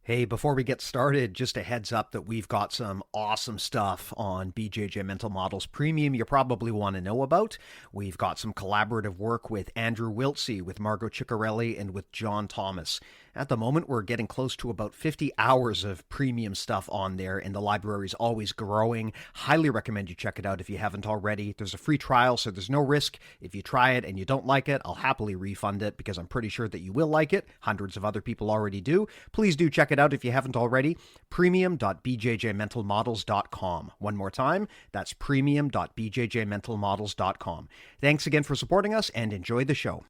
Hey, before we get started, just a heads up that we've got some awesome stuff on BJJ Mental Models Premium you probably want to know about. We've got some collaborative work with Andrew Wiltsey, with Margot Ciccarelli, and with John Thomas. At the moment, we're getting close to about 50 hours of premium stuff on there, and the library is always growing. Highly recommend you check it out if you haven't already. There's a free trial, so there's no risk. If you try it and you don't like it, I'll happily refund it because I'm pretty sure that you will like it. Hundreds of other people already do. Please do check it out if you haven't already. Premium.bjjmentalmodels.com. One more time, that's premium.bjjmentalmodels.com. Thanks again for supporting us and enjoy the show.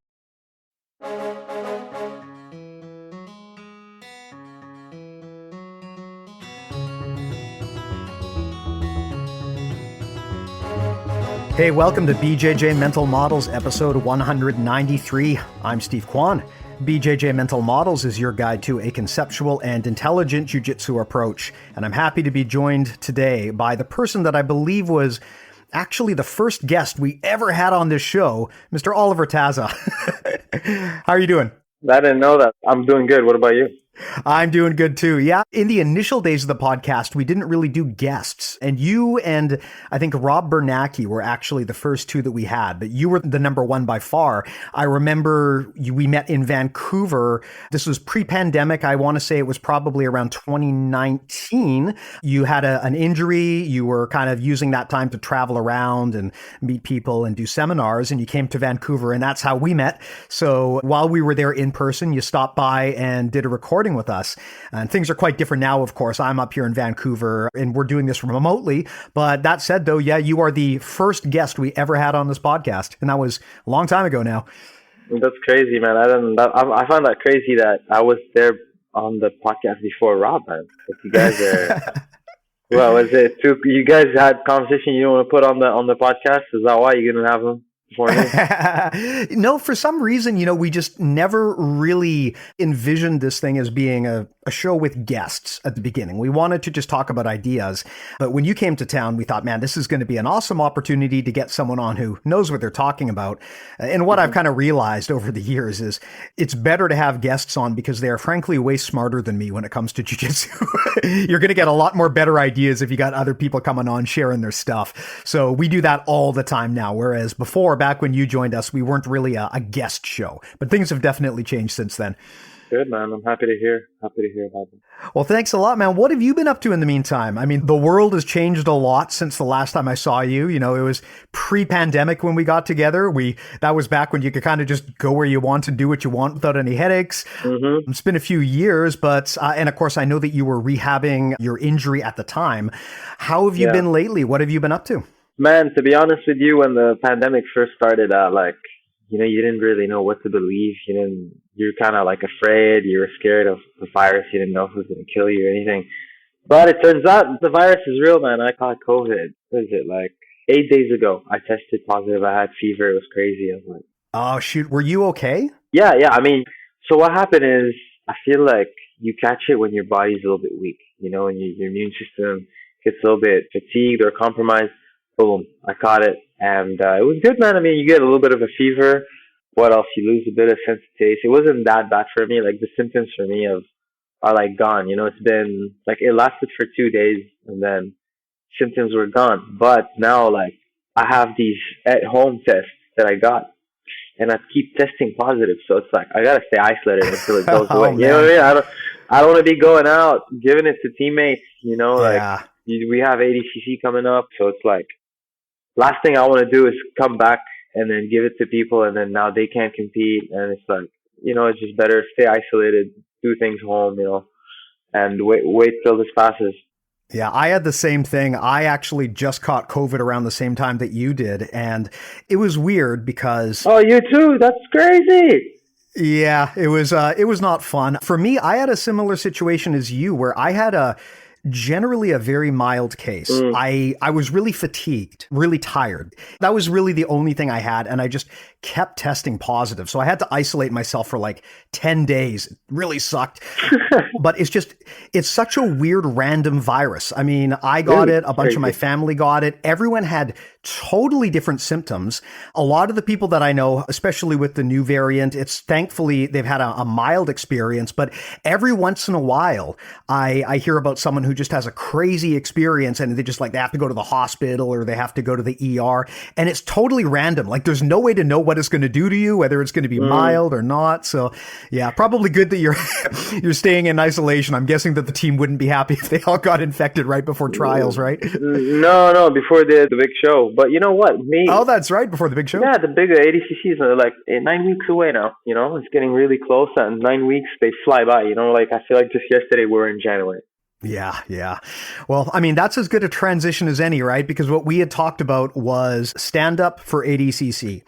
Hey, welcome to BJJ Mental Models, episode 193. I'm Steve Kwan. BJJ Mental Models is your guide to a conceptual and intelligent jiu-jitsu approach, and I'm happy to be joined today by the person that I believe was actually the first guest we ever had on this show, Mr. Oliver Taza. How are you doing? I didn't know that. I'm doing good. What about you? I'm doing good too. Yeah. In the initial days of the podcast, we didn't really do guests. And you and I think Rob Bernacki were actually the first two that we had, but you were the number one by far. I remember we met in Vancouver. This was pre-pandemic. I want to say it was probably around 2019. You had an injury. You were kind of using that time to travel around and meet people and do seminars. And you came to Vancouver, and that's how we met. So while we were there in person, you stopped by and did a recording with us. And things are quite different now, of course. I'm up here in Vancouver and we're doing this remotely. But that said, though, yeah, you are the first guest we ever had on this podcast. And that was a long time ago now. That's crazy, man. I find that crazy that I was there on the podcast before Rob, man. Like you guys are, well, is it too, you guys had conversation you don't want to put on the podcast? Is that why you're going to have them? No, for some reason, we just never really envisioned this thing as being a show with guests at the beginning. We wanted to just talk about ideas. But when you came to town, we thought, man, this is going to be an awesome opportunity to get someone on who knows what they're talking about. And what I've kind of realized over the years is it's better to have guests on because they are frankly way smarter than me when it comes to jiu-jitsu. You're going to get a lot more better ideas if you got other people coming on sharing their stuff. So we do that all the time now. Whereas before, back when you joined us, we weren't really a guest show, but things have definitely changed since then. Good, man. I'm happy to hear about it. Well, thanks a lot, man. What have you been up to in the meantime? I mean, the world has changed a lot since the last time I saw you. It was pre-pandemic when we got together. That was back when you could kind of just go where you want and do what you want without any headaches. Mm-hmm. It's been a few years, but, and of course, I know that you were rehabbing your injury at the time. How have you been lately? What have you been up to? Man, to be honest with you, when the pandemic first started, you didn't really know what to believe. You're kind of afraid. You were scared of the virus. You didn't know if it was going to kill you or anything. But it turns out the virus is real, man. I caught COVID. What is it, 8 days ago? I tested positive. I had fever. It was crazy. I was like, oh, shoot. Were you okay? Yeah. I mean, so what happened is I feel like you catch it when your body's a little bit weak, and your immune system gets a little bit fatigued or compromised. Boom, I caught it, and it was good, man. I mean, you get a little bit of a fever. What else? You lose a bit of sense of taste. It wasn't that bad for me. The symptoms for me are gone. It's been it lasted for 2 days, and then symptoms were gone. But now, I have these at-home tests that I got, and I keep testing positive. So it's I gotta stay isolated until it goes away. You know what I mean? I don't want to be going out giving it to teammates. We have ADCC coming up, so it's last thing I want to do is come back and then give it to people, and then now they can't compete, and it's it's just better stay isolated, do things home, and wait till this passes. Yeah, I had the same thing. I actually just caught COVID around the same time that you did, and it was weird because... Oh, you too? That's crazy! Yeah, it was not fun. For me, I had a similar situation as you where I had generally a very mild case. Mm. I was really fatigued, really tired. That was really the only thing I had. And I just kept testing positive. So I had to isolate myself for like 10 days. It really sucked. But it's such a weird random virus. I mean, I got it. A bunch of my family got it. Everyone had totally different symptoms. A lot of the people that I know, especially with the new variant, it's thankfully they've had a mild experience, but every once in a while I hear about someone who just has a crazy experience and they have to go to the hospital or they have to go to the ER, and it's totally random. Like there's no way to know what it's going to do to you, whether it's going to be mild or not. So yeah, probably good that you're staying in isolation. I'm guessing that the team wouldn't be happy if they all got infected right before trials, right? No, before the big show. But you know what? Oh, that's right, before the big show? Yeah, the big ADCCs are like 9 weeks away now. You know, it's getting really close, and 9 weeks, they fly by. You know, like I feel like just yesterday we were in January. Yeah. Well, I mean, that's as good a transition as any, right? Because what we had talked about was stand-up for ADCC.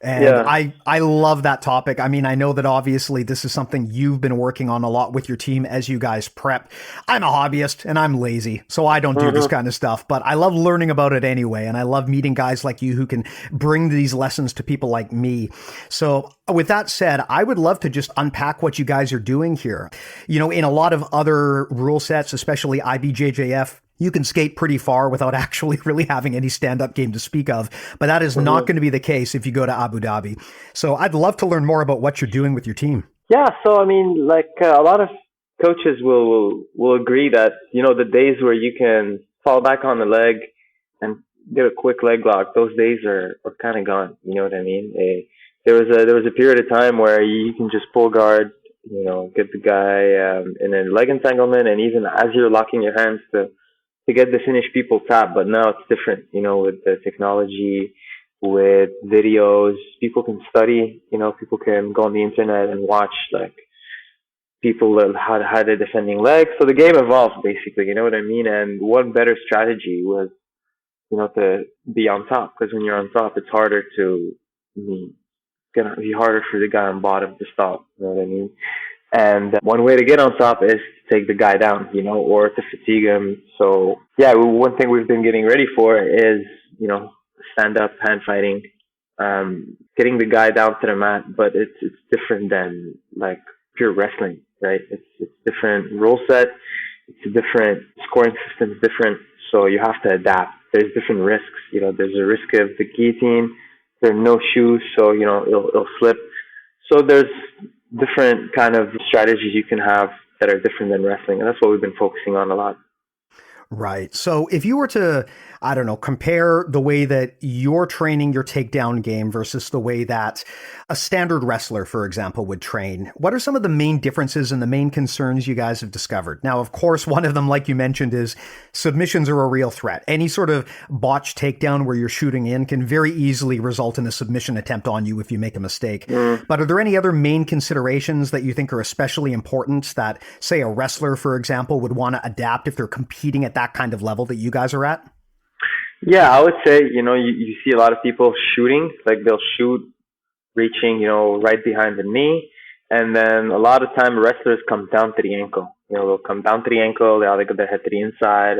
And yeah. I love that topic. I mean, I know that obviously this is something you've been working on a lot with your team as you guys prep. I'm a hobbyist and I'm lazy, so I don't do this kind of stuff, but I love learning about it anyway. And I love meeting guys like you who can bring these lessons to people like me. So with that said, I would love to just unpack what you guys are doing here. You know, in a lot of other rule sets, especially IBJJF, you can skate pretty far without actually really having any stand-up game to speak of, but that is not going to be the case if you go to Abu Dhabi. So I'd love to learn more about what you're doing with your team. Yeah, so I mean, like a lot of coaches will agree that, you know, the days where you can fall back on the leg and get a quick leg lock, those days are kind of gone. You know what I mean? There was a period of time where you can just pull guard, you know, get the guy in a leg entanglement, and even as you're locking your hands to get the finished people tap. But now it's different, you know, with the technology, with videos, people can study, you know, people can go on the internet and watch like people learn how they're defending legs. So the game evolved basically, you know what I mean? And one better strategy was, you know, to be on top, because when you're on top, it's harder gonna be harder for the guy on bottom to stop, you know what I mean? And one way to get on top is to take the guy down, you know, or to fatigue him. So yeah, one thing we've been getting ready for is, you know, stand-up hand fighting, getting the guy down to the mat. But it's different than like pure wrestling, right? It's different rule set, it's a different scoring system, it's different. So you have to adapt. There's different risks, you know. There's a risk of the guillotine. There are no shoes, so you know it'll slip. So there's different kind of strategies you can have that are different than wrestling. And that's what we've been focusing on a lot. Right. So if you were to, I don't know, compare the way that you're training your takedown game versus the way that a standard wrestler, for example, would train, what are some of the main differences and the main concerns you guys have discovered? Now, of course, one of them, like you mentioned, is submissions are a real threat. Any sort of botched takedown where you're shooting in can very easily result in a submission attempt on you if you make a mistake. But are there any other main considerations that you think are especially important that, say, a wrestler, for example, would want to adapt if they're competing at that kind of level that you guys are at? Yeah, I would say, you know, you see a lot of people shooting, like they'll shoot reaching, you know, right behind the knee. And then a lot of time wrestlers come down to the ankle. You know, they'll come down to the ankle, they'll get their head to the inside,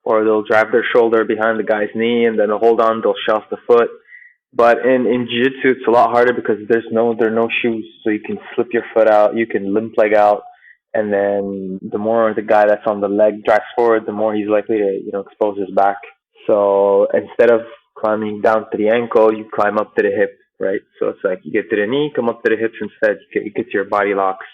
or they'll drive their shoulder behind the guy's knee, and then they'll hold on, they'll shove the foot. But in jiu-jitsu, it's a lot harder because there are no shoes. So you can slip your foot out, you can limp leg out. And then the more the guy that's on the leg drives forward, the more he's likely to, you know, expose his back. So instead of climbing down to the ankle, you climb up to the hip, right? So it's like you get to the knee, come up to the hips instead. You get to your body locks,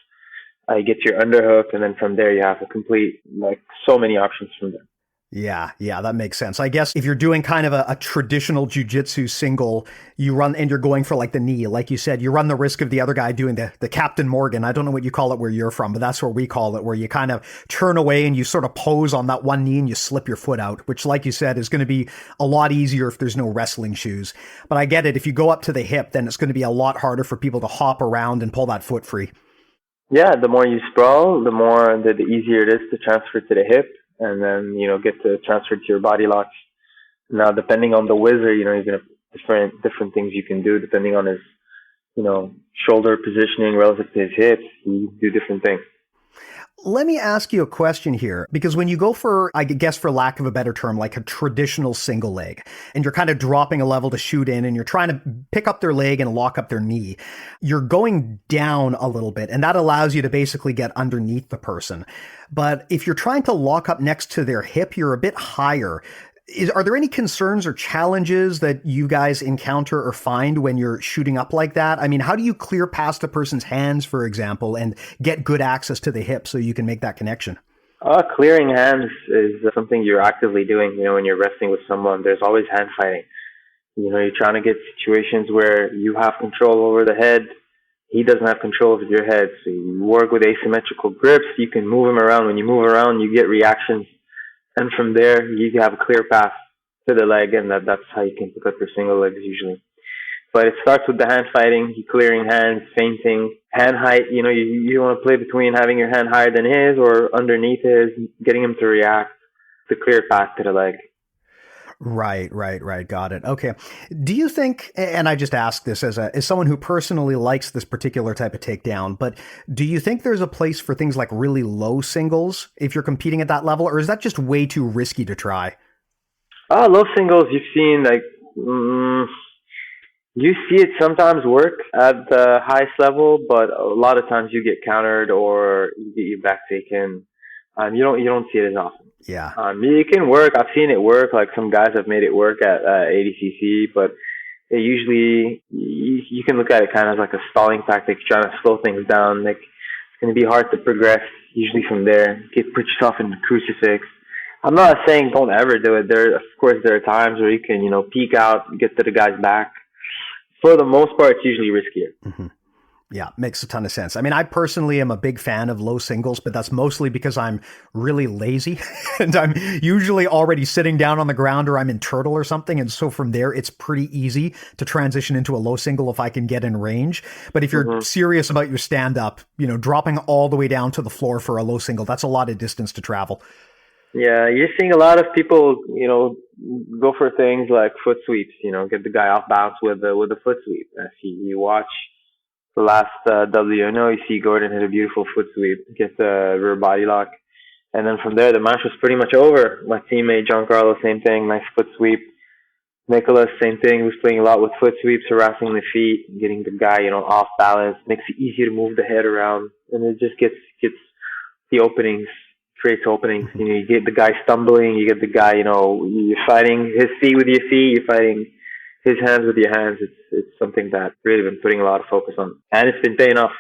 you get to your underhook, and then from there you have a complete, like, so many options from there. Yeah, that makes sense. I guess if you're doing kind of a traditional jiu-jitsu single, you run and you're going for like the knee, like you said, you run the risk of the other guy doing the Captain Morgan. I don't know what you call it where you're from, but that's where we call it, where you kind of turn away and you sort of pose on that one knee and you slip your foot out, which, like you said, is going to be a lot easier if there's no wrestling shoes. But I get it. If you go up to the hip, then it's going to be a lot harder for people to hop around and pull that foot free. Yeah, the more you sprawl, the easier it is to transfer to the hip. And then, you know, get to transfer to your body locks. Now, depending on the wizard, you know, he's going to different things you can do depending on his, you know, shoulder positioning relative to his hips. You do different things. Let me ask you a question here, because when you go for, I guess for lack of a better term, like a traditional single leg, and you're kind of dropping a level to shoot in and you're trying to pick up their leg and lock up their knee, you're going down a little bit, and that allows you to basically get underneath the person. But if you're trying to lock up next to their hip, you're a bit higher. Are there any concerns or challenges that you guys encounter or find when you're shooting up like that? I mean, how do you clear past a person's hands, for example, and get good access to the hip so you can make that connection? Clearing hands is something you're actively doing. When you're wrestling with someone, there's always hand fighting. You're trying to get situations where you have control over the head. He doesn't have control over your head. So you work with asymmetrical grips. You can move him around. When you move around, you get reactions. And from there, you have a clear path to the leg, and that's how you can pick up your single legs usually. But it starts with the hand fighting, clearing hands, feinting, hand height. You want to play between having your hand higher than his or underneath his, getting him to react, the clear path to the leg. Right. Got it. Okay. Do you think, and I just ask this as someone who personally likes this particular type of takedown, but do you think there's a place for things like really low singles if you're competing at that level, or is that just way too risky to try? Low singles, you've seen you see it sometimes work at the highest level, but a lot of times you get countered or you get your back taken. You don't see it as often. Yeah. It can work. I've seen it work. Like some guys have made it work at ADCC, but it usually you can look at it kind of like a stalling tactic, trying to slow things down. Like it's going to be hard to progress usually from there. Get put yourself in the crucifix. I'm not saying don't ever do it. Of course, there are times where you can peek out, get to the guy's back. For the most part, it's usually riskier. Mm-hmm. Yeah, makes a ton of sense. I mean, I personally am a big fan of low singles, but that's mostly because I'm really lazy and I'm usually already sitting down on the ground or I'm in turtle or something. And so from there, it's pretty easy to transition into a low single if I can get in range. But if you're serious about your stand up, dropping all the way down to the floor for a low single, that's a lot of distance to travel. Yeah, you're seeing a lot of people, go for things like foot sweeps, get the guy off balance with a foot sweep. If you watch the last WNO, you see Gordon hit a beautiful foot sweep, get the rear body lock, and then from there the match was pretty much over. My teammate Giancarlo, same thing, nice foot sweep. Nicholas, same thing, was playing a lot with foot sweeps, harassing the feet, getting the guy off balance, makes it easier to move the head around, and it just gets the openings, creates openings. You get the guy stumbling, you get the guy, you're fighting his feet with your feet, you're fighting his hands with your hands. It's something that really been putting a lot of focus on, and it's been paying off.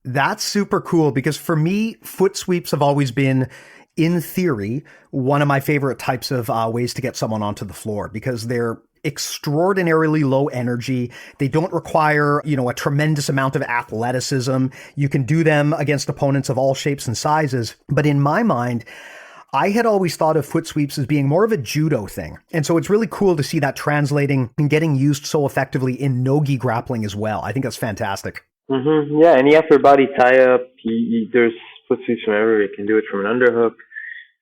That's super cool because for me, foot sweeps have always been, in theory, one of my favorite types of ways to get someone onto the floor because they're extraordinarily low energy. They don't require, a tremendous amount of athleticism. You can do them against opponents of all shapes and sizes. But in my mind, I had always thought of foot sweeps as being more of a judo thing. And so it's really cool to see that translating and getting used so effectively in no-gi grappling as well. I think that's fantastic. Mm-hmm. Yeah, any upper body tie-up, there's foot sweeps from everywhere. You can do it from an underhook.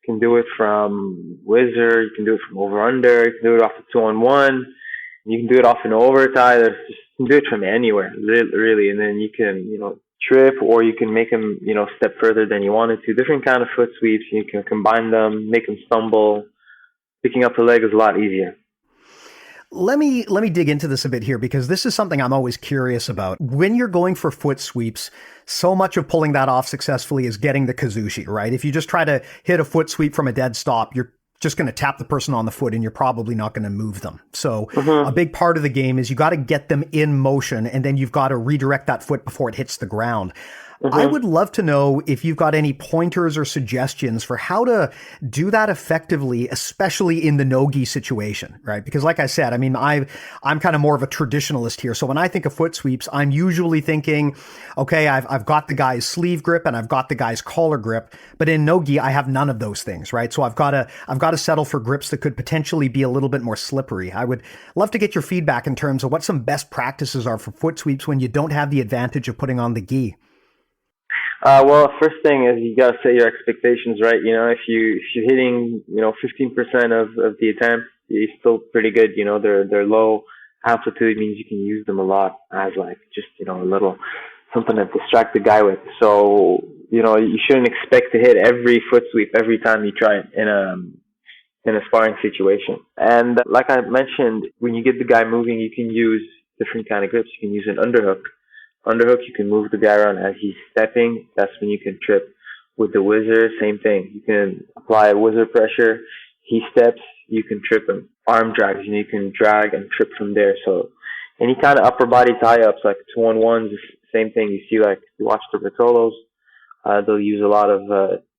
You can do it from whizzer. You can do it from over-under. You can do it off a 2-on-1. You can do it off an over-tie. You can do it from anywhere, really. And then you can, trip, or you can make them, step further than you wanted to. Different kind of foot sweeps. You can combine them, make them stumble. Picking up the leg is a lot easier. Let me dig into this a bit here because this is something I'm always curious about. When you're going for foot sweeps, so much of pulling that off successfully is getting the Kuzushi, right? If you just try to hit a foot sweep from a dead stop, you're just going to tap the person on the foot and you're probably not going to move them. So a big part of the game is you got to get them in motion and then you've got to redirect that foot before it hits the ground. I would love to know if you've got any pointers or suggestions for how to do that effectively, especially in the no-gi situation, right? Because like I said, I mean, I'm kind of more of a traditionalist here. So when I think of foot sweeps, I'm usually thinking, okay, I've got the guy's sleeve grip and I've got the guy's collar grip, but in no-gi, I have none of those things, right? So I've got to settle for grips that could potentially be a little bit more slippery. I would love to get your feedback in terms of what some best practices are for foot sweeps when you don't have the advantage of putting on the gi. Well, first thing is you gotta set your expectations right. If you're hitting 15% of the attempt, you're still pretty good. They're low amplitude means you can use them a lot as just a little something to distract the guy with. So, you shouldn't expect to hit every foot sweep every time you try it in a sparring situation. And like I mentioned, when you get the guy moving, you can use different kind of grips. You can use an underhook. Underhook, you can move the guy around as he's stepping. That's when you can trip. With the whizzer, same thing. You can apply a whizzer pressure. He steps, you can trip him. Arm drags, and you can drag and trip from there. So any kind of upper body tie-ups, like 2-on-1s, same thing. You see, like, you watch the Ritolos, they'll use a lot of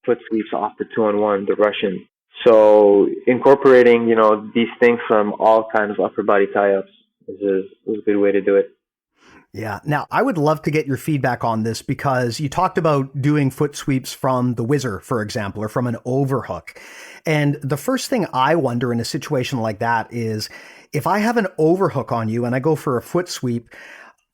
foot sweeps off the 2-on-1, the Russian. So incorporating, these things from all kinds of upper body tie-ups is a good way to do it. Yeah. Now, I would love to get your feedback on this because you talked about doing foot sweeps from the whizzer, for example, or from an overhook. And the first thing I wonder in a situation like that is if I have an overhook on you and I go for a foot sweep,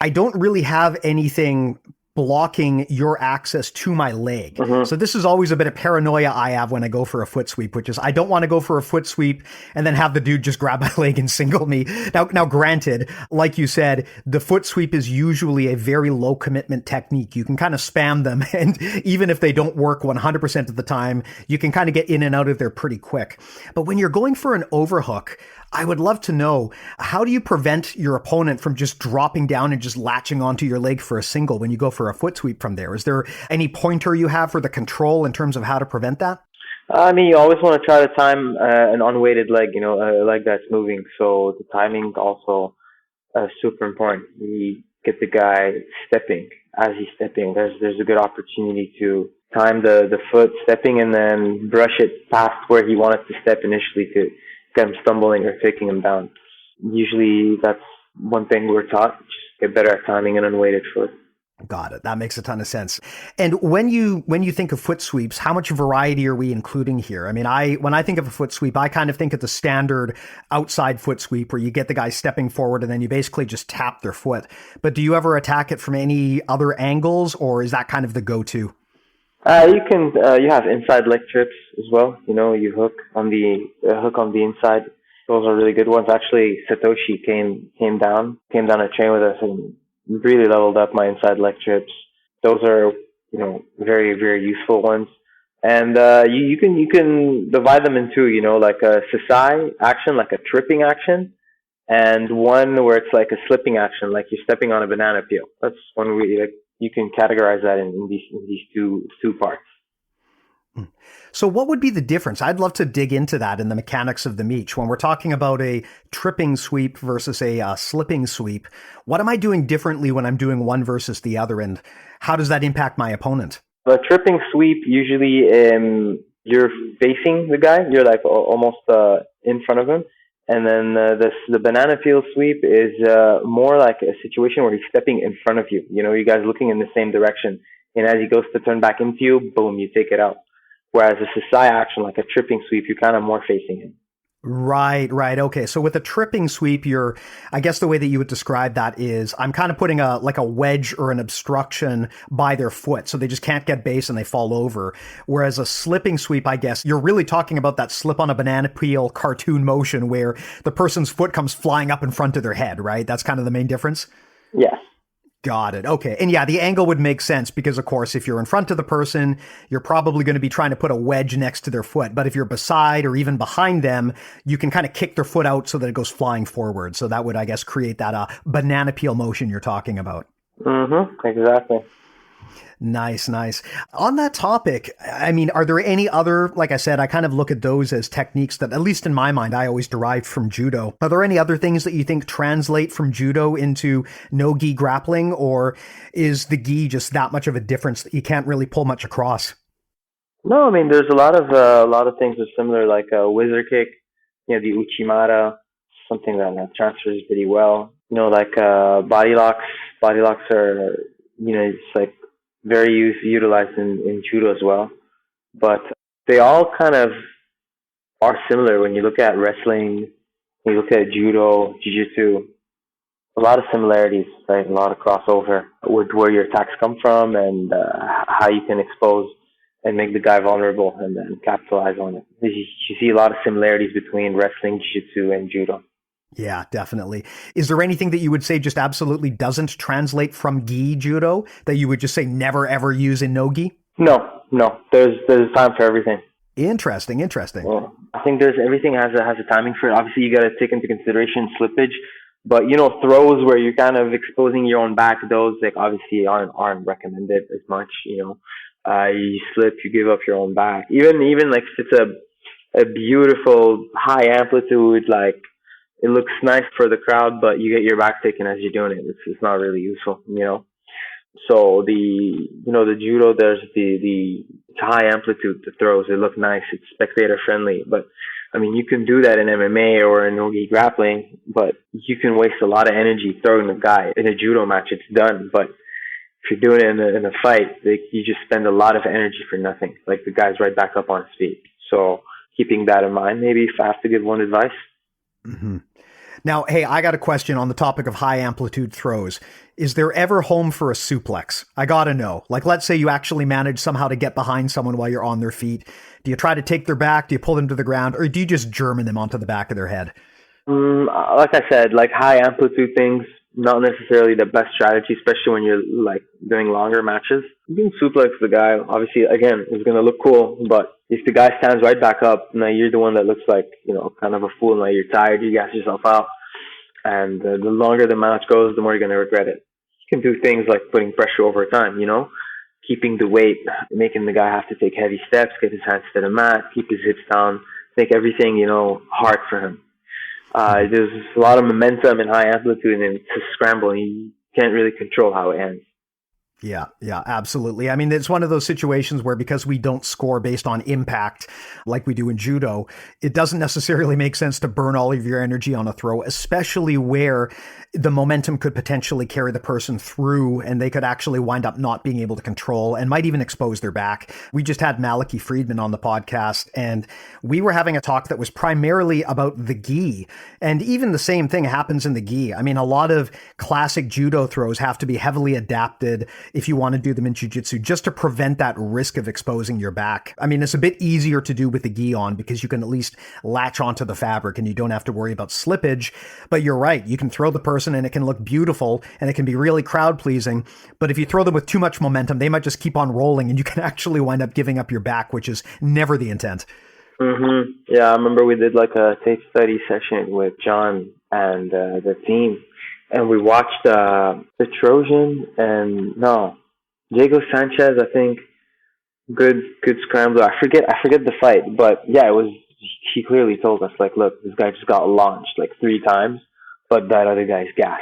I don't really have anything blocking your access to my leg. Mm-hmm. So this is always a bit of paranoia I have when I go for a foot sweep, which is I don't want to go for a foot sweep and then have the dude just grab my leg and single me. Now granted, like you said, the foot sweep is usually a very low commitment technique. You can kind of spam them, and even if they don't work 100% of the time, you can kind of get in and out of there pretty quick. But when you're going for an overhook, I would love to know, how do you prevent your opponent from just dropping down and just latching onto your leg for a single when you go for a foot sweep from there? Is there any pointer you have for the control in terms of how to prevent that? You always want to try to time an unweighted leg, a leg that's moving. So the timing also super important. You get the guy stepping. As he's stepping, there's a good opportunity to time the foot stepping and then brush it past where he wanted to step initially to get him stumbling or taking him down. Usually that's one thing we're taught, just get better at timing an unweighted foot. Got it. That makes a ton of sense. And when you think of foot sweeps, how much variety are we including here? I mean, when I think of a foot sweep, I kind of think of the standard outside foot sweep where you get the guy stepping forward and then you basically just tap their foot. But do you ever attack it from any other angles, or is that kind of the go-to? You have inside leg trips as well. You hook on the inside. Those are really good ones. Actually, Satoshi came down to train with us and really leveled up my inside leg trips. Those are, very, very useful ones. And you can divide them in two, like a sasai action, like a tripping action, and one where it's like a slipping action, like you're stepping on a banana peel. That's one way you can categorize that in these two parts. So what would be the difference? I'd love to dig into that in the mechanics of the meech. When we're talking about a tripping sweep versus a slipping sweep, what am I doing differently when I'm doing one versus the other, and how does that impact my opponent? A tripping sweep, usually you're facing the guy. You're like almost in front of him. And then the banana peel sweep is more like a situation where he's stepping in front of you. You guys looking in the same direction. And as he goes to turn back into you, boom, you take it out. Whereas a sasai action, like a tripping sweep, you're kind of more facing him. Right. Okay. So with a tripping sweep, I guess the way that you would describe that is I'm kind of putting a wedge or an obstruction by their foot, so they just can't get base and they fall over. Whereas a slipping sweep, I guess you're really talking about that slip on a banana peel cartoon motion where the person's foot comes flying up in front of their head, right? That's kind of the main difference? Yes. Got it. Okay. And yeah, the angle would make sense because, of course, if you're in front of the person, you're probably going to be trying to put a wedge next to their foot. But if you're beside or even behind them, you can kind of kick their foot out so that it goes flying forward. So that would, I guess, create that banana peel motion you're talking about. Mm-hmm. Exactly. Nice. On that topic, I mean, are there any other, like I said, I kind of look at those as techniques that, at least in my mind, I always derived from judo. Are there any other things that you think translate from judo into no-gi grappling, or is the gi just that much of a difference that you can't really pull much across? No, I mean, there's a lot of things that are similar, like a whizzer kick, the uchimata, something that transfers pretty well. Like body locks. Body locks are, it's like very utilized in judo as well. But they all kind of are similar when you look at wrestling, when you look at judo, jiu-jitsu. A lot of similarities, right? A lot of crossover with where your attacks come from and how you can expose and make the guy vulnerable and then capitalize on it. You see a lot of similarities between wrestling, jiu-jitsu, and judo. Yeah, definitely. Is there anything that you would say just absolutely doesn't translate from gi judo that you would just say never ever use in no gi? No. There's time for everything. Interesting, interesting. Well, I think there's everything has a timing for it. Obviously, you got to take into consideration slippage, but throws where you're kind of exposing your own back, those like obviously aren't recommended as much. You slip, you give up your own back. Even like if it's a beautiful high amplitude, like it looks nice for the crowd, but you get your back taken as you're doing it. It's not really useful. So the judo, there's the high amplitude, the throws, they look nice. It's spectator friendly, but I mean, you can do that in MMA or in no-gi grappling, but you can waste a lot of energy throwing the guy. In a judo match, it's done, but if you're doing it in a fight, you just spend a lot of energy for nothing. Like the guy's right back up on his feet. So keeping that in mind, maybe if I have to give one advice. Mm-hmm. Now, hey, I got a question on the topic of high amplitude throws. Is there ever home for a suplex? I gotta know. Like, let's say you actually manage somehow to get behind someone while you're on their feet. Do you try to take their back? Do you pull them to the ground? Or do you just German them onto the back of their head? Like I said, like high amplitude things, not necessarily the best strategy, especially when you're like doing longer matches. You can suplex the guy. Obviously, again, it's going to look cool, but if the guy stands right back up, now you're the one that looks like, kind of a fool. Now you're tired, you gas yourself out. And the longer the match goes, the more you're going to regret it. You can do things like putting pressure over time, keeping the weight, making the guy have to take heavy steps, get his hands to the mat, keep his hips down, make everything, hard for him. There's a lot of momentum and high amplitude, and it's a scramble, and you can't really control how it ends. Yeah, absolutely. I mean, it's one of those situations where because we don't score based on impact like we do in judo, it doesn't necessarily make sense to burn all of your energy on a throw, especially where the momentum could potentially carry the person through and they could actually wind up not being able to control and might even expose their back. We just had Malachy Friedman on the podcast, and we were having a talk that was primarily about the gi. And even the same thing happens in the gi. I mean, a lot of classic judo throws have to be heavily adapted if you want to do them in jiu-jitsu, just to prevent that risk of exposing your back. I mean, it's a bit easier to do with the gi on because you can at least latch onto the fabric and you don't have to worry about slippage. But you're right, you can throw the person and it can look beautiful and it can be really crowd pleasing. But if you throw them with too much momentum, they might just keep on rolling and you can actually wind up giving up your back, which is never the intent. Mm-hmm. Yeah, I remember we did like a tape study session with John and the team. And we watched the Trojan and Diego Sanchez, I think. Good scrambler. I forget the fight, but yeah, it was. He clearly told us like, look, this guy just got launched like 3 times, but that other guy's gassed.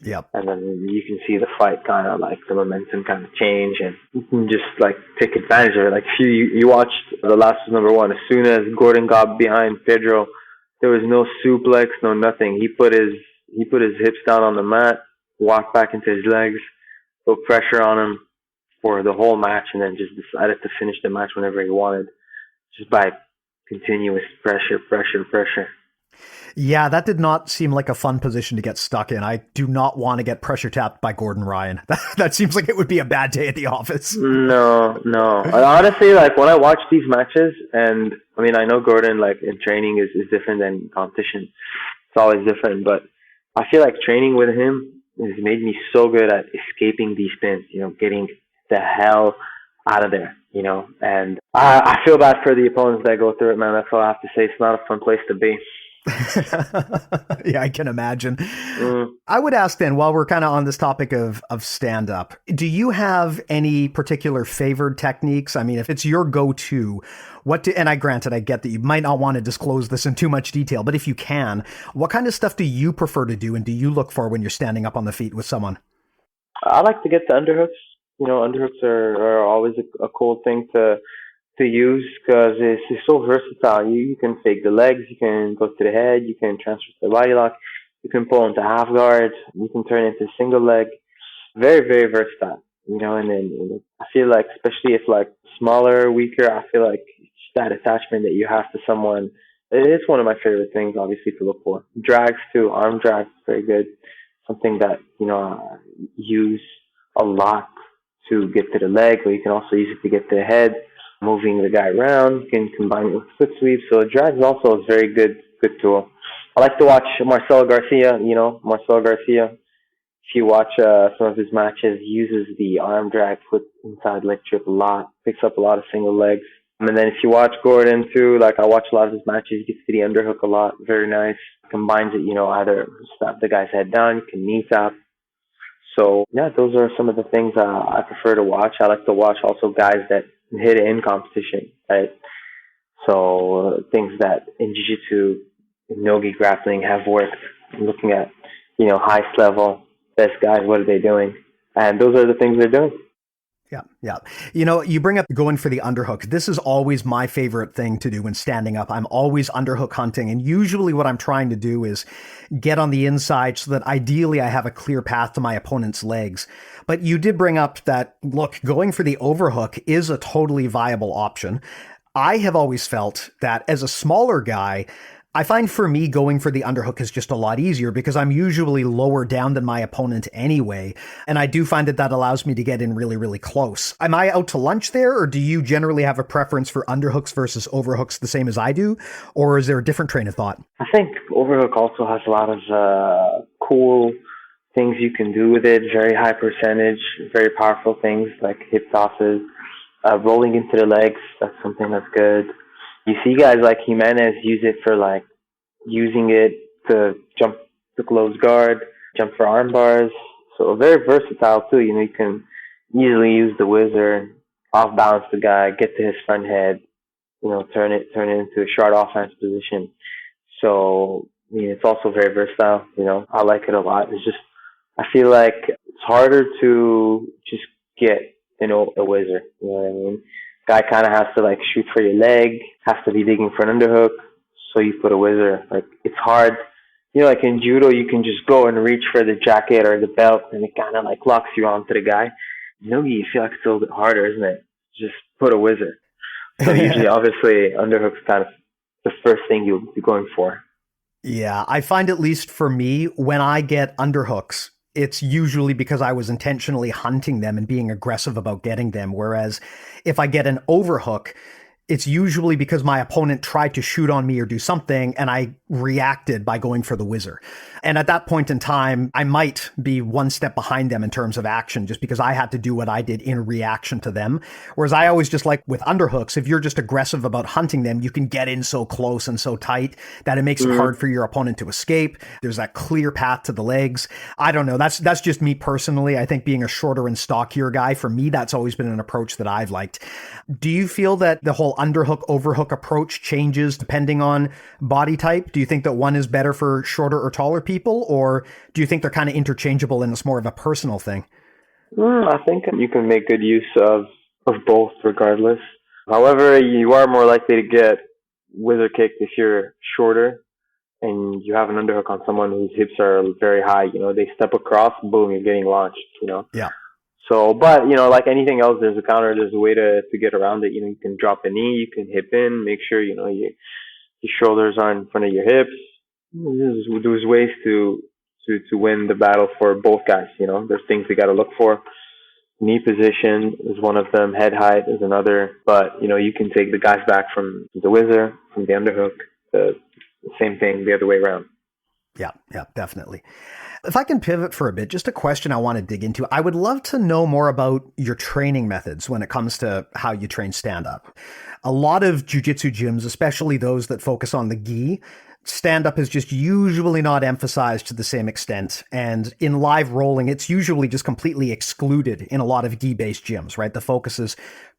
Yep. And then you can see the fight kind of like the momentum kind of change, and you can just like take advantage of it. Like if you watched the last was number 1. As soon as Gordon got behind Pedro, there was no suplex, no nothing. He put his hips down on the mat, walked back into his legs, put pressure on him for the whole match, and then just decided to finish the match whenever he wanted, just by continuous pressure. Yeah, that did not seem like a fun position to get stuck in. I do not want to get pressure tapped by Gordon Ryan. That seems like it would be a bad day at the office. No. Honestly, like when I watch these matches, and I mean, I know Gordon like in training is different than competition. It's always different, but I feel like training with him has made me so good at escaping these pins, getting the hell out of there, and I feel bad for the opponents that go through it, man. That's all I have to say. It's not a fun place to be. Yeah, I can imagine. I would ask then, while we're kind of on this topic of stand-up, do you have any particular favored techniques? I mean, if it's your go-to, and I get that you might not want to disclose this in too much detail, but if you can, what kind of stuff do you prefer to do and do you look for when you're standing up on the feet with someone? I like to get the underhooks. Underhooks are always a cool thing to use because it's so versatile. You can fake the legs, you can go to the head, you can transfer to the body lock, you can pull into half guard, you can turn into single leg. Very, very versatile. And then I feel like, especially if like smaller, weaker, I feel like that attachment that you have to someone, it's one of my favorite things, obviously, to look for. Drags too, arm drags, very good. Something that, I use a lot to get to the leg, or you can also use it to get to the head. Moving the guy around, you can combine it with foot sweeps. So a drag is also a very good tool. I like to watch Marcelo Garcia, Marcelo Garcia. If you watch some of his matches, he uses the arm drag foot inside leg trip a lot, picks up a lot of single legs. And then if you watch Gordon too, like I watch a lot of his matches, he gets to the underhook a lot, very nice. Combines it, either snap the guy's head down, you can knee tap. So yeah, those are some of the things I prefer to watch. I like to watch also guys that hit it in competition, right? So things that in jiu-jitsu, in nogi grappling have worked. I'm looking at, highest level, best guys, what are they doing? And those are the things they're doing. Yeah, yeah. You bring up going for the underhook. This is always my favorite thing to do when standing up. I'm always underhook hunting. And usually what I'm trying to do is get on the inside so that ideally I have a clear path to my opponent's legs. But you did bring up that, look, going for the overhook is a totally viable option. I have always felt that as a smaller guy, I find for me going for the underhook is just a lot easier because I'm usually lower down than my opponent anyway. And I do find that allows me to get in really, really close. Am I out to lunch there, or do you generally have a preference for underhooks versus overhooks the same as I do? Or is there a different train of thought? I think overhook also has a lot of cool things you can do with it. Very high percentage, very powerful things like hip tosses, rolling into the legs. That's something that's good. You see guys like Jimenez use it for using it to jump to close guard, jump for arm bars. So very versatile too. You can easily use the whizzer, off balance the guy, get to his front head, turn it into a short offense position. So it's also very versatile. I like it a lot. It's just I feel like it's harder to just get a whizzer. You know what I mean? Guy kind of has to shoot for your leg, has to be digging for an underhook, so you put a whizzer. It's hard. In judo, you can just go and reach for the jacket or the belt, and it kind of locks you onto the guy. Nogi, you feel like it's a little bit harder, isn't it? Just put a whizzer. So usually, obviously, underhook's kind of the first thing you'll be going for. Yeah, I find at least for me, when I get underhooks, it's usually because I was intentionally hunting them and being aggressive about getting them. Whereas if I get an overhook, it's usually because my opponent tried to shoot on me or do something, and I reacted by going for the whizzer. And at that point in time, I might be one step behind them in terms of action, just because I had to do what I did in reaction to them. Whereas I always just like with underhooks, if you're just aggressive about hunting them, you can get in so close and so tight that it makes it hard for your opponent to escape. There's that clear path to the legs. I don't know. That's just me personally. I think being a shorter and stockier guy, for me, that's always been an approach that I've liked. Do you feel that the whole underhook, overhook approach changes depending on body type? Do you think that one is better for shorter or taller people, or do you think they're kind of interchangeable and it's more of a personal thing? I think you can make good use of both regardless. However, you are more likely to get whizzer kicked if you're shorter and you have an underhook on someone whose hips are very high. They step across, boom, you're getting launched, Yeah. So, but, like anything else, there's a counter, there's a way to get around it. You can drop a knee, you can hip in, make sure, your shoulders are in front of your hips. There's ways to win the battle for both guys, There's things you got to look for. Knee position is one of them, head height is another, but, you can take the guys back from the whizzer, from the underhook, the same thing the other way around. Yeah, definitely. If I can pivot for a bit, just a question I want to dig into. I would love to know more about your training methods when it comes to how you train stand-up. A lot of jiu-jitsu gyms, especially those that focus on the gi, stand-up is just usually not emphasized to the same extent. And in live rolling, it's usually just completely excluded in a lot of gi-based gyms, right? The focus is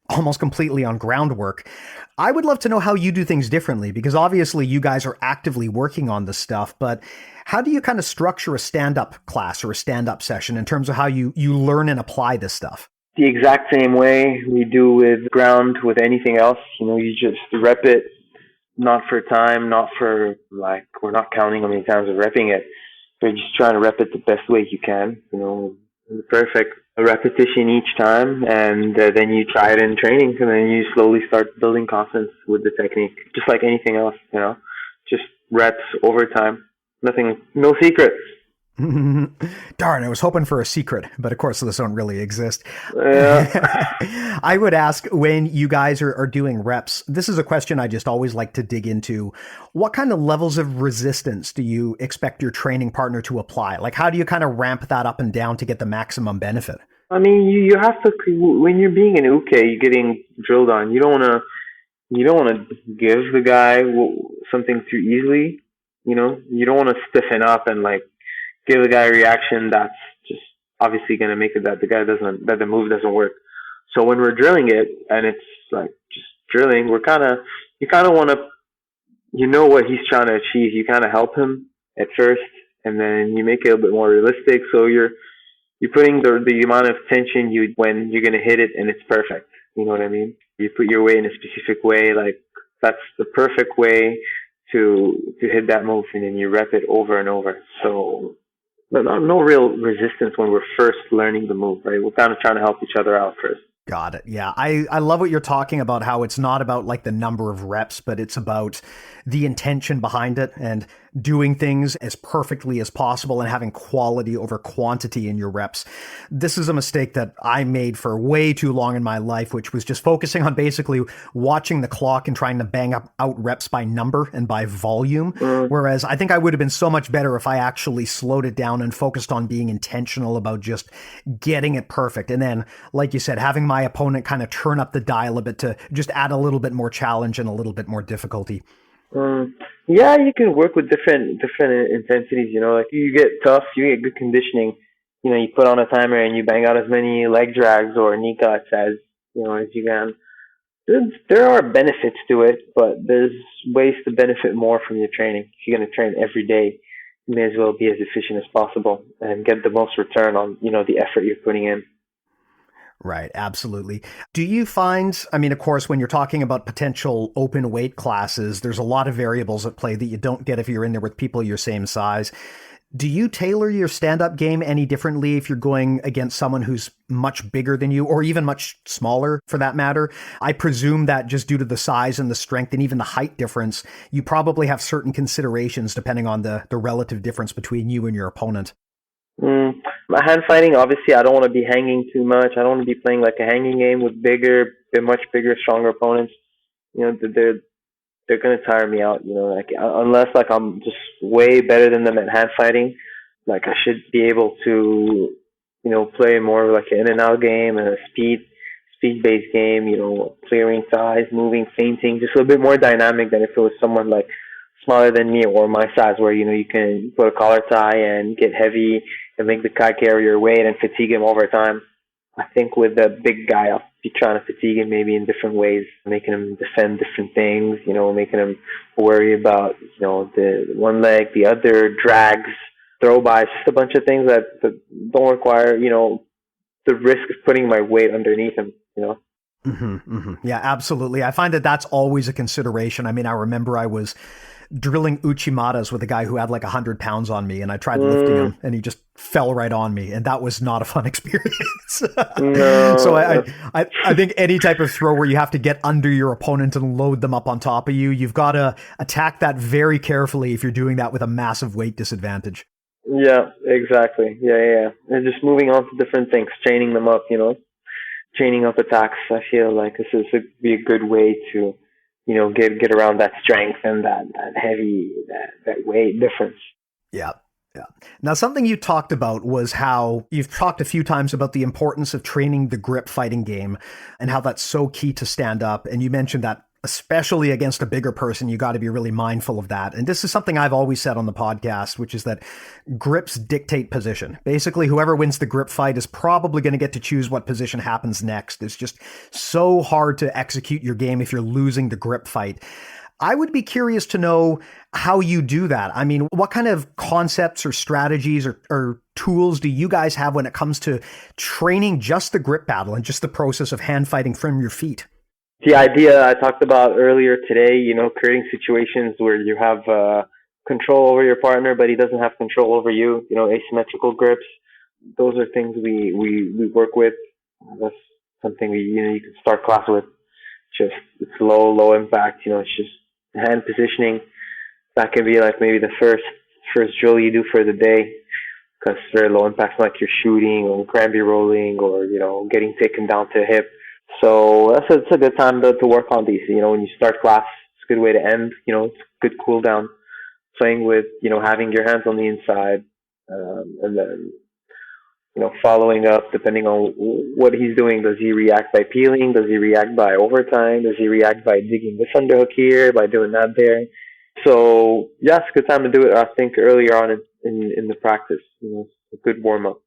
almost completely on groundwork. I would love to know how you do things differently, because obviously you guys are actively working on this stuff, but how do you kind of structure a stand-up class or a stand-up session in terms of how you learn and apply this stuff? The exact same way we do with ground, with anything else. You just rep it, not for time, not for we're not counting how many times we're repping it. We're just trying to rep it the best way you can, the perfect repetition each time, and then you try it in training, and then you slowly start building confidence with the technique, just like anything else, just reps over time. No secrets. Darn, I was hoping for a secret, but of course those don't really exist. Yeah. I would ask when you guys are doing reps, this is a question I just always like to dig into. What kind of levels of resistance do you expect your training partner to apply? Like, how do you kind of ramp that up and down to get the maximum benefit? I mean, you have to when you're being an uke, you're getting drilled on. You don't want to give the guy something too easily. You don't want to stiffen up and like give the guy a reaction that's just obviously going to make it that the move doesn't work. So when we're drilling it and it's like just drilling, you kind of want to what he's trying to achieve. You kind of help him at first, and then you make it a bit more realistic. So you're putting the amount of tension when you're gonna hit it, and it's perfect. You know what I mean? You put your weight in a specific way, like that's the perfect way to hit that move, and then you rep it over and over. So no real resistance when we're first learning the move, right? We're kind of trying to help each other out first. Got it. Yeah. I love what you're talking about, how it's not about like the number of reps, but it's about the intention behind it and doing things as perfectly as possible and having quality over quantity in your reps. This is a mistake that I made for way too long in my life, which was just focusing on basically watching the clock and trying to bang out reps by number and by volume. Whereas I think I would have been so much better if I actually slowed it down and focused on being intentional about just getting it perfect. And then, like you said, having my opponent kind of turn up the dial a bit to just add a little bit more challenge and a little bit more difficulty. Yeah, you can work with different intensities. Like you get tough, you get good conditioning. You put on a timer and you bang out as many leg drags or knee cuts as you can. There are benefits to it, but there's ways to benefit more from your training. If you're going to train every day, you may as well be as efficient as possible and get the most return on the effort you're putting in. Right, absolutely. Do you find, I mean, of course, when you're talking about potential open weight classes, there's a lot of variables at play that you don't get if you're in there with people your same size. Do you tailor your stand-up game any differently if you're going against someone who's much bigger than you, or even much smaller for that matter? I presume that just due to the size and the strength and even the height difference, you probably have certain considerations depending on the relative difference between you and your opponent. My hand fighting, obviously, I don't want to be hanging too much. I don't want to be playing like a hanging game with much bigger, stronger opponents. They're gonna tire me out. Like unless like I'm just way better than them at hand fighting, like I should be able to, play more like an in and out game and a speed based game. Clearing thighs, moving, feinting, just a little bit more dynamic than if it was someone like smaller than me or my size, where you can put a collar tie and get heavy and make the guy carry your weight and fatigue him over time. I think with the big guy, I'll be trying to fatigue him maybe in different ways, making him defend different things, making him worry about, the one leg, the other, drags, throw-bys, just a bunch of things that don't require, the risk of putting my weight underneath him. Yeah, absolutely. I find that that's always a consideration. I mean, I remember I was drilling Uchimatas with a guy who had like 100 pounds on me, and I tried lifting him and he just fell right on me, and that was not a fun experience. No. So I think any type of throw where you have to get under your opponent and load them up on top of you, you've got to attack that very carefully if you're doing that with a massive weight disadvantage. Yeah, exactly. Yeah. And just moving on to different things, training them up, training up attacks. I feel like this would be a good way to get around that strength and that heavy, that weight difference. Yeah. Yeah. Now, something you talked about was how you've talked a few times about the importance of training the grip fighting game and how that's so key to stand up. And you mentioned that especially against a bigger person, you got to be really mindful of that. And this is something I've always said on the podcast, which is that grips dictate position. Basically, whoever wins the grip fight is probably going to get to choose what position happens next. It's just so hard to execute your game if you're losing the grip fight. I would be curious to know how you do that. I mean, what kind of concepts or strategies or tools do you guys have when it comes to training just the grip battle and just the process of hand fighting from your feet? The idea I talked about earlier today, creating situations where you have control over your partner, but he doesn't have control over you, asymmetrical grips. Those are things we work with. That's something you can start class with. Just it's low impact, it's just hand positioning. That can be like maybe the first drill you do for the day. because it's very low impact, like you're shooting or Granby rolling or, getting taken down to hip. So it's a good time to work on these. When you start class, it's a good way to end. It's a good cool down. Playing with, having your hands on the inside, and then, following up depending on what he's doing. Does he react by peeling? Does he react by overtime? Does he react by digging this underhook here, by doing that there? So, yeah, it's a good time to do it, I think, earlier on in the practice. It's a good warm-up.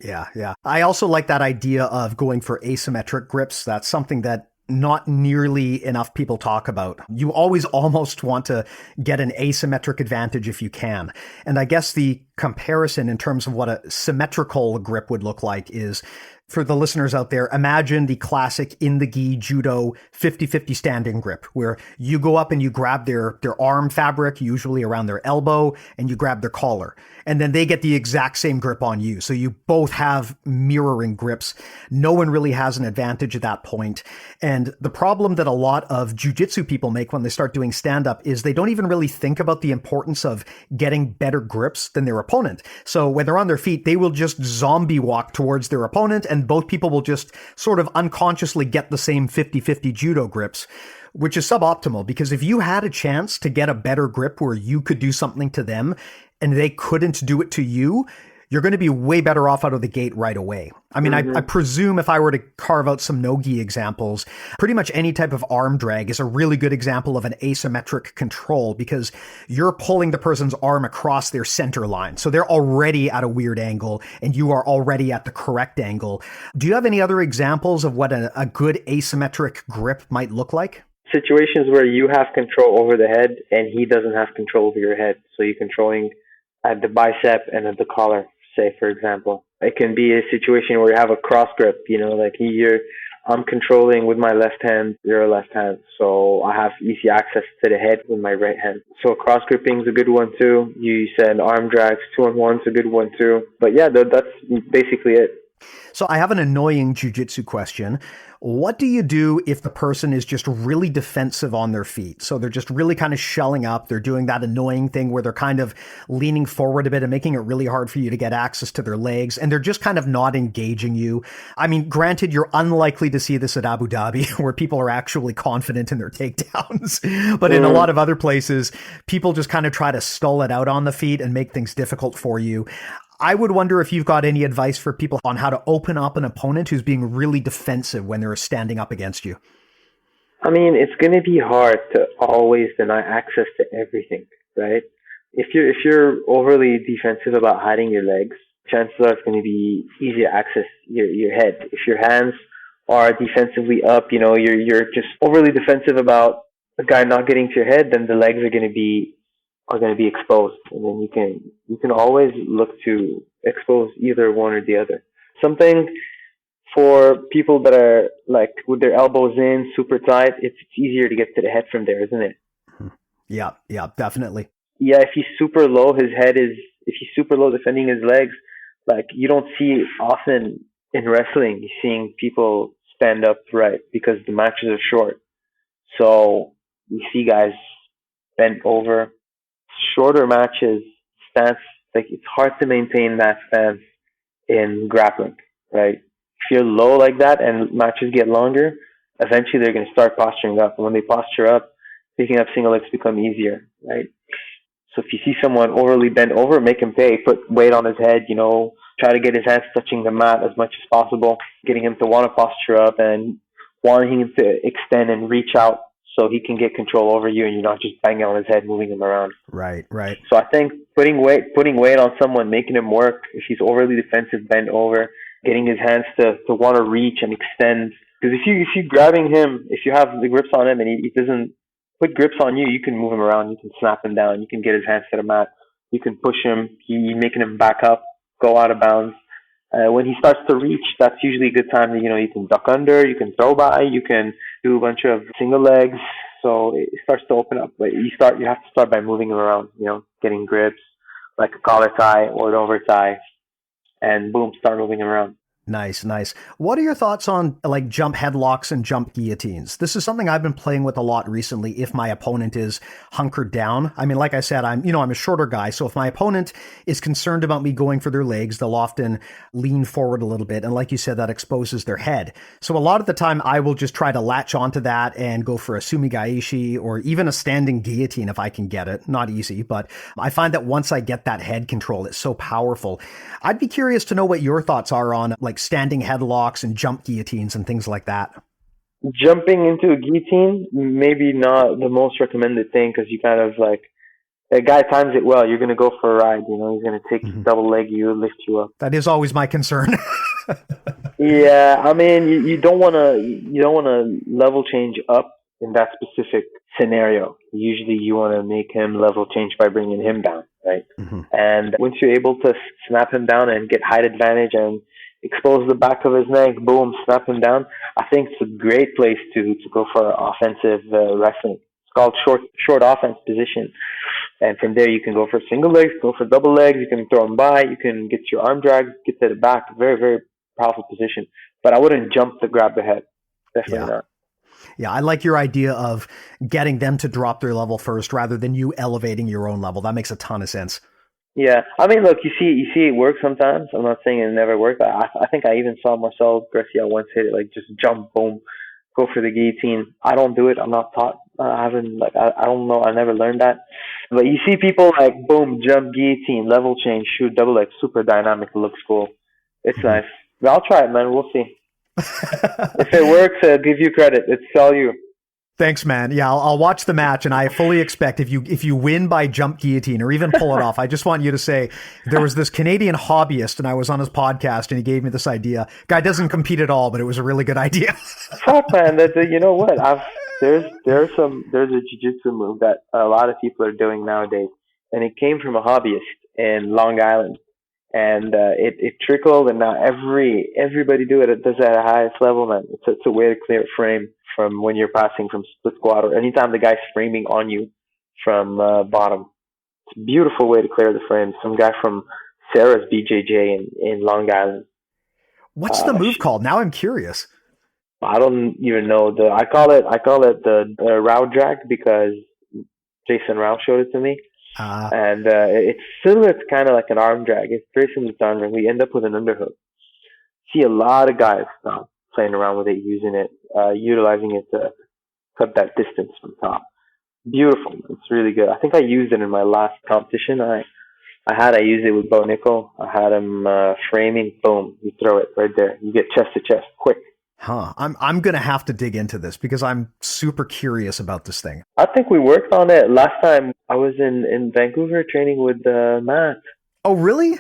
Yeah, yeah. I also like that idea of going for asymmetric grips. That's something that not nearly enough people talk about. You always almost want to get an asymmetric advantage if you can. And I guess the comparison in terms of what a symmetrical grip would look like is, for the listeners out there, imagine the classic in the gi judo 50-50 standing grip, where you go up and you grab their arm fabric, usually around their elbow, and you grab their collar. And then they get the exact same grip on you. So you both have mirroring grips. No one really has an advantage at that point. And the problem that a lot of jiu-jitsu people make when they start doing stand-up is they don't even really think about the importance of getting better grips than their opponent. So when they're on their feet, they will just zombie walk towards their opponent, and both people will just sort of unconsciously get the same 50-50 judo grips, which is suboptimal, because if you had a chance to get a better grip where you could do something to them and they couldn't do it to you, you're going to be way better off out of the gate right away. I mean, I presume if I were to carve out some no-gi examples, pretty much any type of arm drag is a really good example of an asymmetric control, because you're pulling the person's arm across their center line. So they're already at a weird angle and you are already at the correct angle. Do you have any other examples of what a good asymmetric grip might look like? Situations where you have control over the head and he doesn't have control over your head. So you're controlling at the bicep and at the collar, say, for example. It can be a situation where you have a cross grip, like I'm controlling with my left hand, you're a left hand. So I have easy access to the head with my right hand. So cross gripping is a good one too. You said arm drags, 2-on-1's a good one too. But yeah, that's basically it. So I have an annoying jiu-jitsu question. What do you do if the person is just really defensive on their feet? So they're just really kind of shelling up. They're doing that annoying thing where they're kind of leaning forward a bit and making it really hard for you to get access to their legs. And they're just kind of not engaging you. I mean, granted, you're unlikely to see this at Abu Dhabi where people are actually confident in their takedowns. But in a lot of other places, people just kind of try to stall it out on the feet and make things difficult for you. I would wonder if you've got any advice for people on how to open up an opponent who's being really defensive when they're standing up against you. I mean, it's going to be hard to always deny access to everything, right? If you're overly defensive about hiding your legs, chances are it's going to be easy to access your head. If your hands are defensively up, you're just overly defensive about the guy not getting to your head, then the legs are going to be exposed, and then you can always look to expose either one or the other. Something for people that are like with their elbows in super tight, it's easier to get to the head from there, isn't it? Yeah, definitely. Yeah, if he's super low, if he's super low defending his legs, like you don't see often in wrestling, you're seeing people stand up right because the matches are short. So we see guys bent over. Shorter matches, stance, like it's hard to maintain that stance in grappling, right? If you're low like that and matches get longer, eventually they're going to start posturing up. And when they posture up, picking up single legs become easier, right? So if you see someone overly bent over, make him pay. Put weight on his head, try to get his hands touching the mat as much as possible, getting him to want to posture up and wanting him to extend and reach out so he can get control over you and you're not just banging on his head, moving him around. Right. So I think putting weight on someone, making him work, if he's overly defensive, bent over, getting his hands to want to reach and extend. Because if you grabbing him, if you have the grips on him and he doesn't put grips on you, you can move him around, you can snap him down, you can get his hands to the mat, you can push him, you're making him back up, go out of bounds. When he starts to reach, that's usually a good time that, you can duck under, you can throw by, you can do a bunch of single legs. So it starts to open up. But you have to start by moving him around, getting grips, like a collar tie or an over tie, and boom, start moving him around. Nice, nice. What are your thoughts on like jump headlocks and jump guillotines? This is something I've been playing with a lot recently if my opponent is hunkered down. I mean, like I said, I'm a shorter guy, so if my opponent is concerned about me going for their legs, they'll often lean forward a little bit, and like you said, that exposes their head. So a lot of the time I will just try to latch onto that and go for a sumigaeshi or even a standing guillotine if I can get it. Not easy, but I find that once I get that head control, it's so powerful. I'd be curious to know what your thoughts are on like standing headlocks and jump guillotines and things like that. Jumping into a guillotine, maybe not the most recommended thing because you kind of like, a guy times it well. You're going to go for a ride, you know, he's going to take Mhm. double leg you, lift you up. That is always my concern. Yeah, I mean, you don't want to level change up in that specific scenario. Usually, you want to make him level change by bringing him down, right? Mhm. And once you're able to snap him down and get height advantage and expose the back of his neck, boom, snap him down. I think it's a great place to go for offensive wrestling. It's called short offense position, and from there you can go for single legs, go for double legs. You can throw him by. You can get your arm drag, get to the back. Very very powerful position. But I wouldn't jump to grab the head. Definitely Yeah. not. Yeah, I like your idea of getting them to drop their level first rather than you elevating your own level. That makes a ton of sense. Yeah, I mean, look, you see it work sometimes. I'm not saying it never worked. I think I even saw Marcel Garcia once hit it, like just jump, boom, go for the guillotine. I don't do it. I'm not taught. I haven't like I don't know. I never learned that. But you see people like boom, jump, guillotine, level change, shoot, double leg, super dynamic. Looks cool. It's Mhm. nice. But I'll try it, man. We'll see. If it works, I'll give you credit. It's all you. Thanks, man. Yeah, I'll watch the match, and I fully expect if you win by jump guillotine or even pull it off, I just want you to say there was this Canadian hobbyist, and I was on his podcast, and he gave me this idea. Guy doesn't compete at all, but it was a really good idea. Fuck, man. That you know what? There's a jiu-jitsu move that a lot of people are doing nowadays, and it came from a hobbyist in Long Island, and it trickled, and now everybody do it. It does it at the highest level, man. It's a way to clear a frame from when you're passing from split squat or anytime the guy's framing on you from bottom. It's a beautiful way to clear the frame. Some guy from Sarah's BJJ in Long Island. What's the Uh, move called? Now I'm curious. I don't even know the. I call it the Rao drag because Jason Rao showed it to me, Uh, and it's similar to kind of like an arm drag. It's very similar to arm drag. We end up with an underhook. See a lot of guys now playing around with it, using it, utilizing it to cut that distance from top. Beautiful. It's really good. I think I used it in my last competition. I used it with Bo Nickel. I had him framing. Boom, you throw it right there. You get chest to chest quick. huh. I'm gonna have to dig into this because I'm super curious about this thing. I think we worked on it last time. I was in Vancouver training with Matt. Oh, really?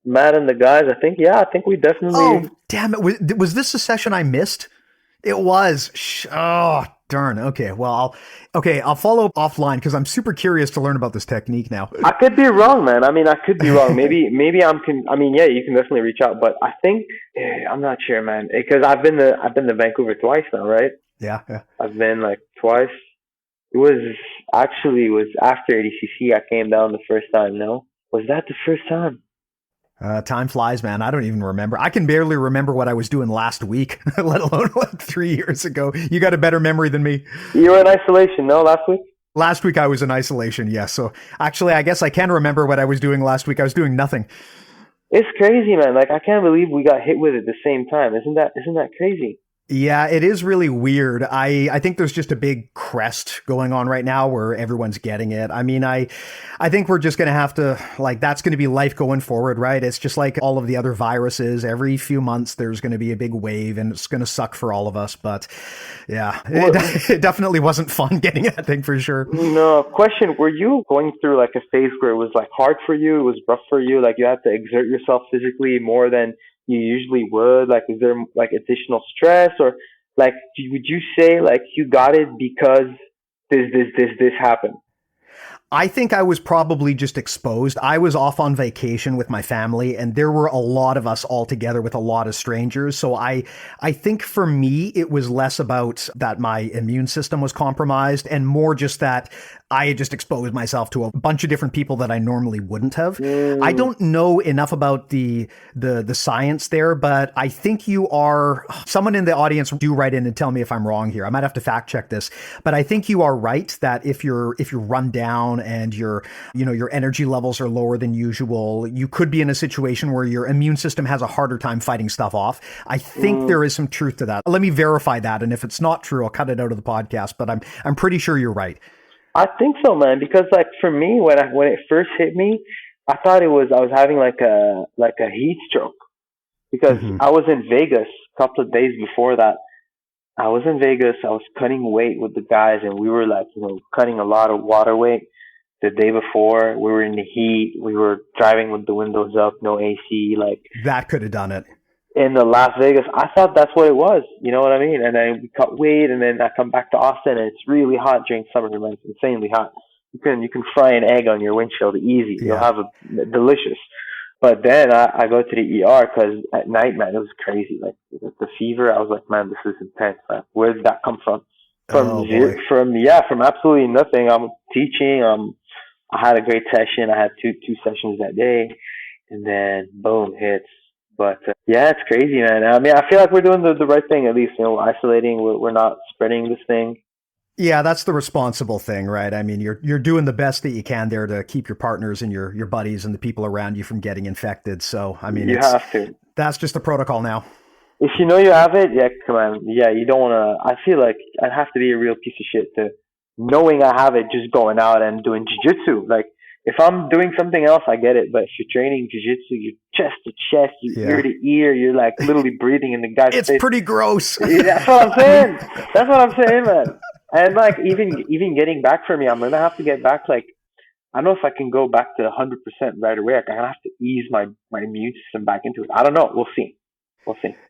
Matt and the guys. I think we definitely. Oh, damn it. Was this a session I missed? It was. Oh, darn. Okay. Well, I'll follow up offline because I'm super curious to learn about this technique now. I could be wrong, man. I mean, I could be wrong. Maybe I mean, yeah, you can definitely reach out, but I think I'm not sure, man, because I've been to Vancouver twice now, right? Yeah. Yeah. I've been like twice. It was after ADCC. I came down the first time. No, was that the first time? Time flies, man. I don't even remember. I can barely remember what I was doing last week, let alone like 3 years ago. You got a better memory than me. You were in isolation, no, last week? Last week I was in isolation, yes. So actually, I guess I can remember what I was doing last week. I was doing nothing. It's crazy, man. Like I can't believe we got hit with it at the same time. Isn't that crazy? Yeah, it is really weird. I think there's just a big crest going on right now where everyone's getting it. I mean, I think we're just going to have to, like, that's going to be life going forward, right? It's just like all of the other viruses. Every few months, there's going to be a big wave and it's going to suck for all of us. But yeah, it definitely wasn't fun getting that thing for sure. No, question, were you going through like a phase where it was like hard for you, it was rough for you, like you had to exert yourself physically more than you usually would? Like, is there like additional stress, or like would you say like you got it because this happened? I think I was probably just exposed. I was off on vacation with my family, and there were a lot of us all together with a lot of strangers. So I think for me, it was less about that my immune system was compromised and more just that I had just exposed myself to a bunch of different people that I normally wouldn't have. I don't know enough about the science there, but I think you are, someone in the audience do write in and tell me if I'm wrong here. I might have to fact check this, but I think you are right that if you're run down and your energy levels are lower than usual, you could be in a situation where your immune system has a harder time fighting stuff off. I think there is some truth to that. Let me verify that, and if it's not true, I'll cut it out of the podcast, but I'm pretty sure you're right. I think so, man. Because like for me, when it first hit me, I thought I was having like a heat stroke because I was in Vegas a couple of days before that. I was in Vegas. I was cutting weight with the guys, and we were like, cutting a lot of water weight. The day before, we were in the heat. We were driving with the windows up, no AC. Like that could have done it. In the Las Vegas, I thought that's what it was. You know what I mean? And then we cut weight, and then I come back to Austin, and it's really hot during summer. Man, it's insanely hot. You can fry an egg on your windshield easy. Yeah. You'll have a delicious. But then I go to the ER because at night, man, it was crazy. Like the fever, I was like, man, this is intense. Like, where did that come from? From absolutely nothing. I'm teaching. I had a great session. I had two sessions that day, and then boom, hits. But yeah, it's crazy, man. I mean, I feel like we're doing the right thing, at least, we're isolating. We're not spreading this thing. Yeah, that's the responsible thing, right? I mean, you're doing the best that you can there to keep your partners and your buddies and the people around you from getting infected. So, I mean, you have to. That's just the protocol now. If you know you have it, yeah, come on. Yeah, you don't want to. I feel like I'd have to be a real piece of shit to knowing I have it, just going out and doing jiu-jitsu. Like, if I'm doing something else, I get it. But if you're training jiu-jitsu, you're chest to chest, ear to ear, you're like literally breathing in the guy's face. It's pretty gross. Yeah, that's what I'm saying. That's what I'm saying, man. And like even getting back for me, I'm gonna have to get back. Like, I don't know if I can go back to 100% right away. Like, I have to ease my immune system back into it. I don't know. We'll see.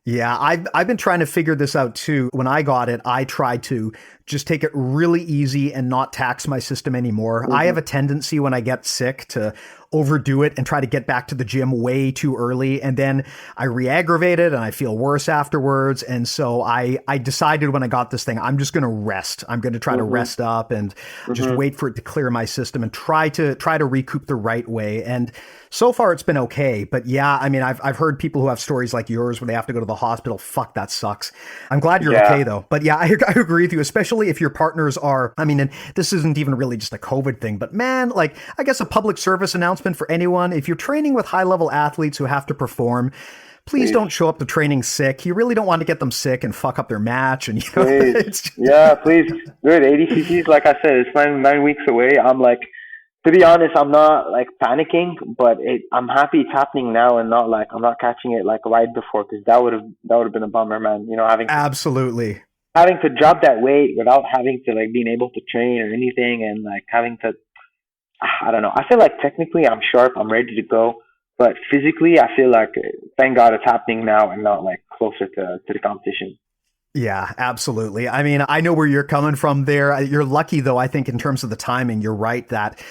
Yeah, I've been trying to figure this out too. When I got it, I tried to just take it really easy and not tax my system anymore. I have a tendency when I get sick to overdo it and try to get back to the gym way too early. And then I re-aggravate it and I feel worse afterwards. And so I decided when I got this thing, I'm just going to rest. I'm going to try to rest up and just wait for it to clear my system and try to recoup the right way. And so far it's been okay. But yeah, I mean, I've heard people who have stories like yours where they have to go to the hospital. Fuck, that sucks. I'm glad you're okay though. But yeah, I agree with you, especially if your partners are, I mean, and this isn't even really just a COVID thing, but man, like, I guess a public service announcement for anyone. If you're training with high level athletes who have to perform, please don't show up to training sick. You really don't want to get them sick and fuck up their match. And yeah, please. Good. ADCC, like I said, it's 9 weeks away. I'm like, to be honest, I'm not like panicking, but I'm happy it's happening now and not like I'm not catching it like right before, because that would have been a bummer, man. Absolutely having to drop that weight without having to like being able to train or anything, and like having to, I don't know. I feel like technically I'm sharp, I'm ready to go, but physically I feel like thank God it's happening now and not like closer to the competition. Yeah, absolutely. I mean, I know where you're coming from there. You're lucky though, I think, in terms of the timing. You're right that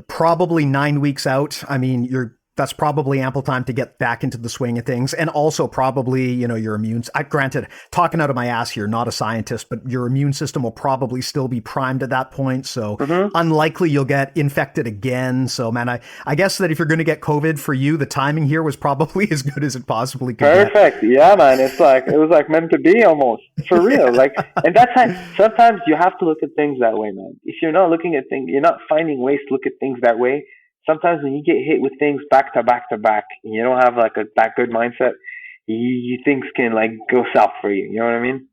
probably 9 weeks out, I mean, that's probably ample time to get back into the swing of things. And also probably, your immune, granted, talking out of my ass here, not a scientist, but your immune system will probably still be primed at that point. So unlikely you'll get infected again. So man, I guess that if you're going to get COVID, for you, the timing here was probably as good as it possibly could be. Perfect. Yeah, man. It was like meant to be almost, for real. Like, and that's how, sometimes you have to look at things that way, man. If you're not looking at things, you're not finding ways to look at things that way. Sometimes when you get hit with things back to back to back, and you don't have like that good mindset, you things can like go south for you. You know what I mean?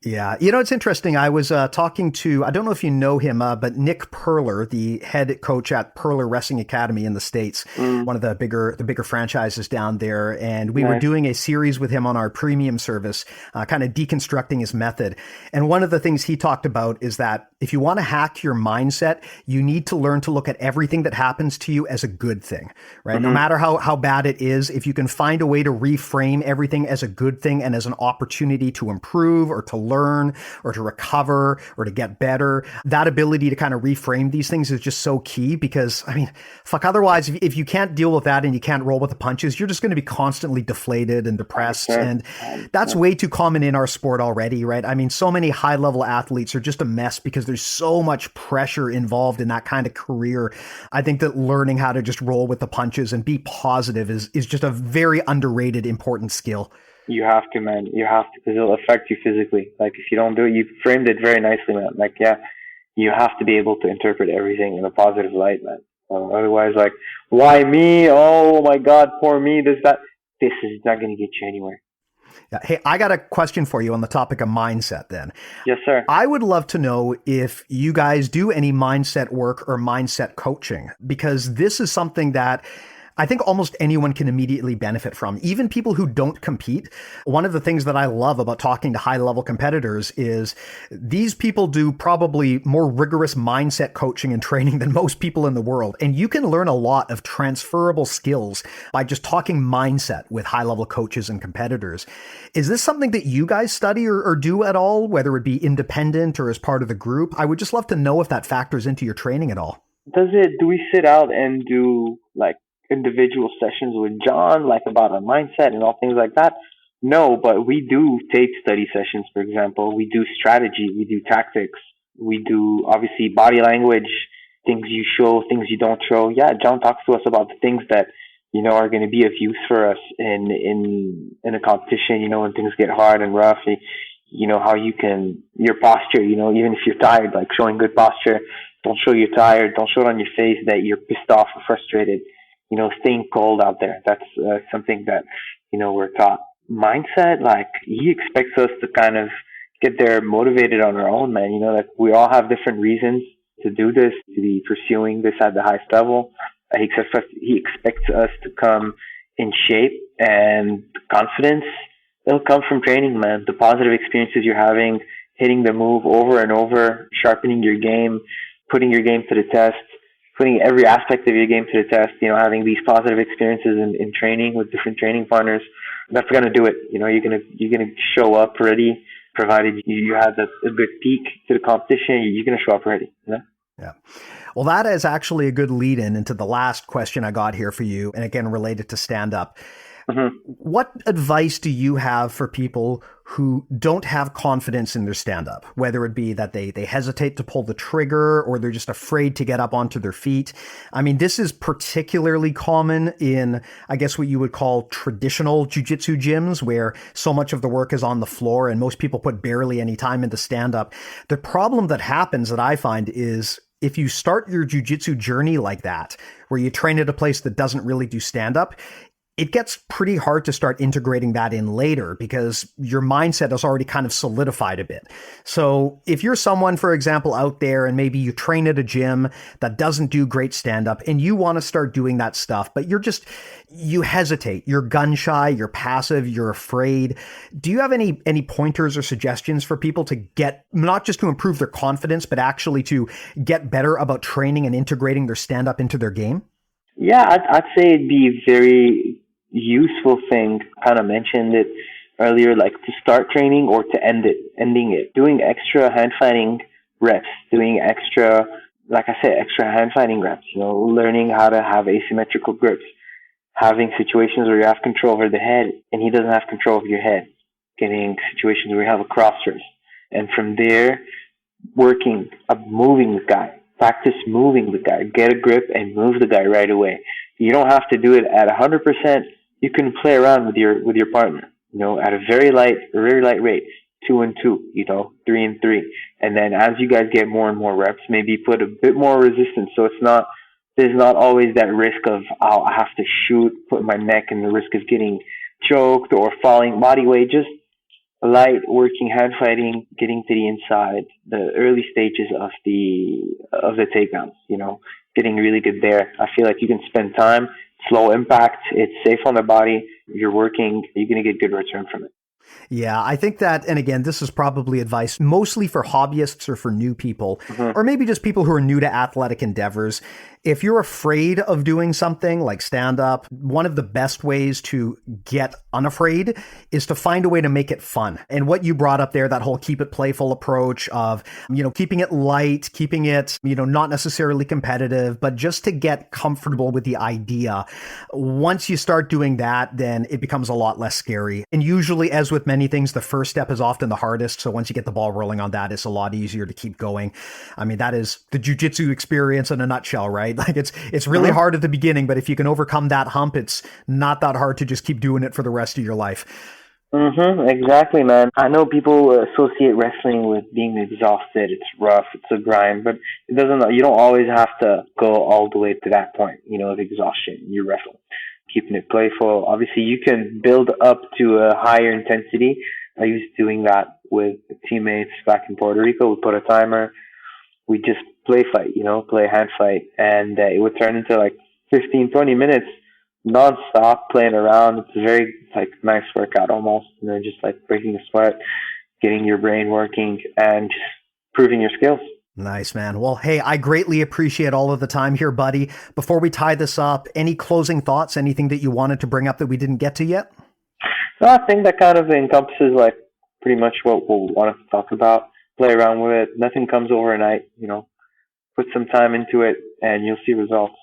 Yeah. It's interesting. I was talking to, I don't know if you know him, but Nick Perler, the head coach at Perler Wrestling Academy in the States, one of the bigger franchises down there. And we were doing a series with him on our premium service, kind of deconstructing his method. And one of the things he talked about is that if you want to hack your mindset, you need to learn to look at everything that happens to you as a good thing, right? No matter how bad it is, if you can find a way to reframe everything as a good thing and as an opportunity to improve or to learn or to recover or to get better. That ability to kind of reframe these things is just so key because, I mean, fuck, otherwise, if you can't deal with that and you can't roll with the punches, you're just going to be constantly deflated and depressed. And that's way too common in our sport already, right? I mean, so many high-level athletes are just a mess because there's so much pressure involved in that kind of career. I think that learning how to just roll with the punches and be positive is just a very underrated, important skill. You have to, man. You have to, because it'll affect you physically. Like, if you don't do it, you framed it very nicely, man. Like, yeah, you have to be able to interpret everything in a positive light, man. Otherwise, like, why me? Oh my God, poor me, this, that. This is not going to get you anywhere. Yeah. Hey, I got a question for you on the topic of mindset then. Yes, sir. I would love to know if you guys do any mindset work or mindset coaching, because this is something that I think almost anyone can immediately benefit from, even people who don't compete. One of the things that I love about talking to high-level competitors is these people do probably more rigorous mindset coaching and training than most people in the world. And you can learn a lot of transferable skills by just talking mindset with high-level coaches and competitors. Is this something that you guys study or do at all, whether it be independent or as part of the group? I would just love to know if that factors into your training at all. Do we sit out and do, like, individual sessions with John, like about our mindset and all things like that? No, but we do tape study sessions, for example. We do strategy, we do tactics, we do obviously body language, things you show, things you don't show. Yeah, John talks to us about the things that, you know, are going to be of use for us in a competition, you know, when things get hard and rough. You know, how you can, your posture, you know, even if you're tired, like showing good posture. Don't show you're tired, don't show it on your face that you're pissed off or frustrated. You know, staying cold out there. That's something that, you know, we're taught. Mindset, like, he expects us to kind of get there motivated on our own, man. You know, like, we all have different reasons to do this, to be pursuing this at the highest level. He expects us to come in shape, and confidence, it'll come from training, man. The positive experiences you're having, hitting the move over and over, sharpening your game, putting your game to the test, putting every aspect of your game to the test, you know, having these positive experiences in training with different training partners, that's going to do it. You know, you're going to show up ready, provided you have a good peak to the competition, you're going to show up ready, you know? Yeah. Well, that is actually a good lead in into the last question I got here for you. And again, related to stand-up. Mm-hmm. What advice do you have for people who don't have confidence in their stand-up, whether it be that they hesitate to pull the trigger or they're just afraid to get up onto their feet? I mean, this is particularly common in, I guess, what you would call traditional jiu-jitsu gyms, where so much of the work is on the floor and most people put barely any time into stand-up. The problem that happens that I find is if you start your jiu-jitsu journey like that, where you train at a place that doesn't really do stand-up, it gets pretty hard to start integrating that in later because your mindset has already kind of solidified a bit. So if you're someone, for example, out there and maybe you train at a gym that doesn't do great stand-up and you want to start doing that stuff, but you hesitate, you're gun shy, you're passive, you're afraid. Do you have any pointers or suggestions for people to get, not just to improve their confidence, but actually to get better about training and integrating their stand-up into their game? Yeah, I'd say it'd be very useful thing, kind of mentioned it earlier, like to start training or to ending it, doing extra hand fighting reps, doing extra, like I said, extra hand fighting reps, you know, learning how to have asymmetrical grips, having situations where you have control over the head and he doesn't have control over your head, getting situations where you have a cross wrist, and from there working, moving the guy. Practice moving the guy. Get a grip and move the guy right away. You don't have to do it at 100%. You can play around with your partner, you know, at a very light rate, 2 and 2, you know, 3 and 3. And then as you guys get more and more reps, maybe put a bit more resistance. So there's not always that risk of, oh, I have to shoot, put my neck in the risk of getting choked or falling body weight. Just light working hand fighting, getting to the inside, the early stages of the takedowns, you know, getting really good there. I feel like you can spend time, it's low impact, it's safe on the body, you're working, you're going to get good return from it. Yeah, I think that, and again, this is probably advice mostly for hobbyists or for new people, or maybe just people who are new to athletic endeavors. If you're afraid of doing something like stand up, one of the best ways to get unafraid is to find a way to make it fun. And what you brought up there, that whole keep it playful approach of, keeping it light, keeping it, not necessarily competitive, but just to get comfortable with the idea. Once you start doing that, then it becomes a lot less scary. And usually, as with many things, the first step is often the hardest. So once you get the ball rolling on that, it's a lot easier to keep going. I mean, that is the jiu-jitsu experience in a nutshell, right? Like it's really hard at the beginning, but if you can overcome that hump, it's not that hard to just keep doing it for the rest of your life. Exactly, man. I know people associate wrestling with being exhausted. It's rough. It's a grind, but it doesn't. You don't always have to go all the way to that point, of exhaustion. You wrestle, keeping it playful. Obviously, you can build up to a higher intensity. I used doing that with teammates back in Puerto Rico. We put a timer. We just play fight, play hand fight, and it would turn into like 15, 20 minutes non-stop playing around. It's a very nice workout almost, just like breaking the sweat, getting your brain working, and just proving your skills. Nice, man. Well, hey, I greatly appreciate all of the time here, buddy. Before we tie this up, any closing thoughts, anything that you wanted to bring up that we didn't get to yet? No, I think that kind of encompasses pretty much what we'll want to talk about. Play around with it. Nothing comes overnight, Put some time into it and you'll see results.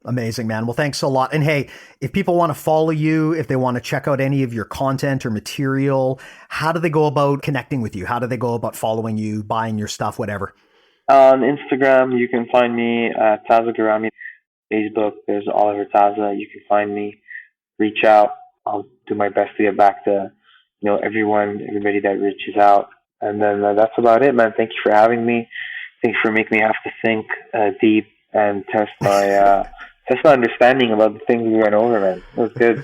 Amazing, man. Well, thanks a lot. And hey, if people want to follow you, if they want to check out any of your content or material, how do they go about connecting with you? How do they go about following you, buying your stuff, whatever? On Instagram, you can find me at Tazza Garami. Facebook, there's Oliver Taza. You can find me. Reach out. I'll do my best to get back to everybody that reaches out. And then that's about it, man. Thank you for having me. Thanks for making me have to think deep and test my understanding about the things we went over, man. It was good.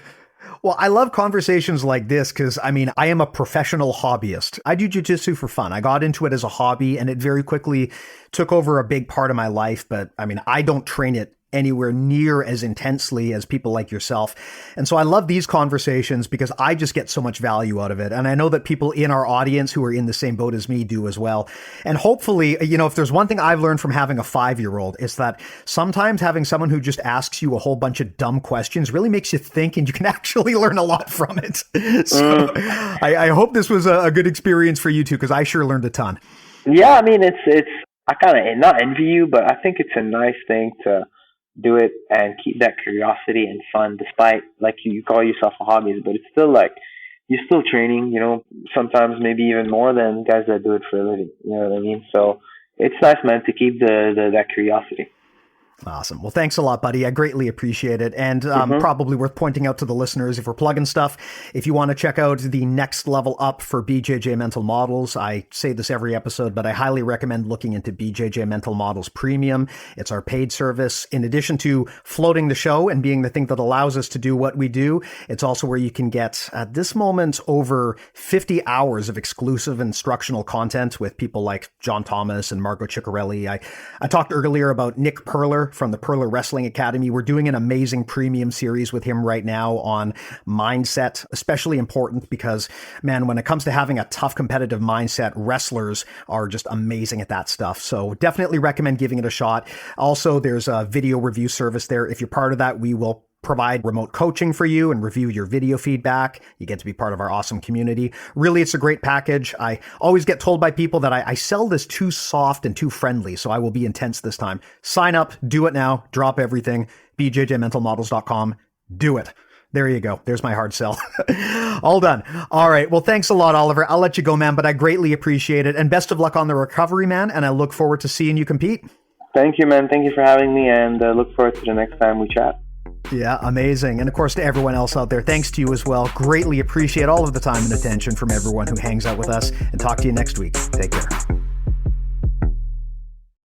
Well, I love conversations like this because, I am a professional hobbyist. I do jiu-jitsu for fun. I got into it as a hobby and it very quickly took over a big part of my life. But, I don't train it anywhere near as intensely as people like yourself. And so I love these conversations because I just get so much value out of it. And I know that people in our audience who are in the same boat as me do as well. And hopefully, if there's one thing I've learned from having a 5-year-old, it's that sometimes having someone who just asks you a whole bunch of dumb questions really makes you think and you can actually learn a lot from it. So I hope this was a good experience for you too, because I sure learned a ton. Yeah, it's I kind of not envy you, but I think it's a nice thing to do it and keep that curiosity and fun despite you call yourself a hobbyist, but it's still you're still training, sometimes maybe even more than guys that do it for a living, you know what I mean? So it's nice, man, to keep that curiosity. Awesome. Well, thanks a lot, buddy. I greatly appreciate it. And probably worth pointing out to the listeners, if we're plugging stuff, if you want to check out the next level up for BJJ Mental Models, I say this every episode, but I highly recommend looking into BJJ Mental Models Premium. It's our paid service. In addition to floating the show and being the thing that allows us to do what we do, it's also where you can get, at this moment, over 50 hours of exclusive instructional content with people like John Thomas and Margot Ciccarelli. I talked earlier about Nick Perler from the Perler Wrestling Academy. We're doing an amazing premium series with him right now on mindset, especially important because, man, when it comes to having a tough competitive mindset, wrestlers are just amazing at that stuff. So definitely recommend giving it a shot. Also, there's a video review service there. If you're part of that, we will provide remote coaching for you and review your video feedback. You get to be part of our awesome community. Really, it's a great package. I always get told by people that I sell this too soft and too friendly, so I will be intense this time. Sign up, do it now, drop everything, bjjmentalmodels.com, do it. There you go. There's my hard sell. All done. All right. Well, thanks a lot, Oliver. I'll let you go, man, but I greatly appreciate it. And best of luck on the recovery, man, and I look forward to seeing you compete. Thank you, man. Thank you for having me, and look forward to the next time we chat. Yeah, amazing. And of course, to everyone else out there, thanks to you as well. Greatly appreciate all of the time and attention from everyone who hangs out with us, and talk to you next week. Take care.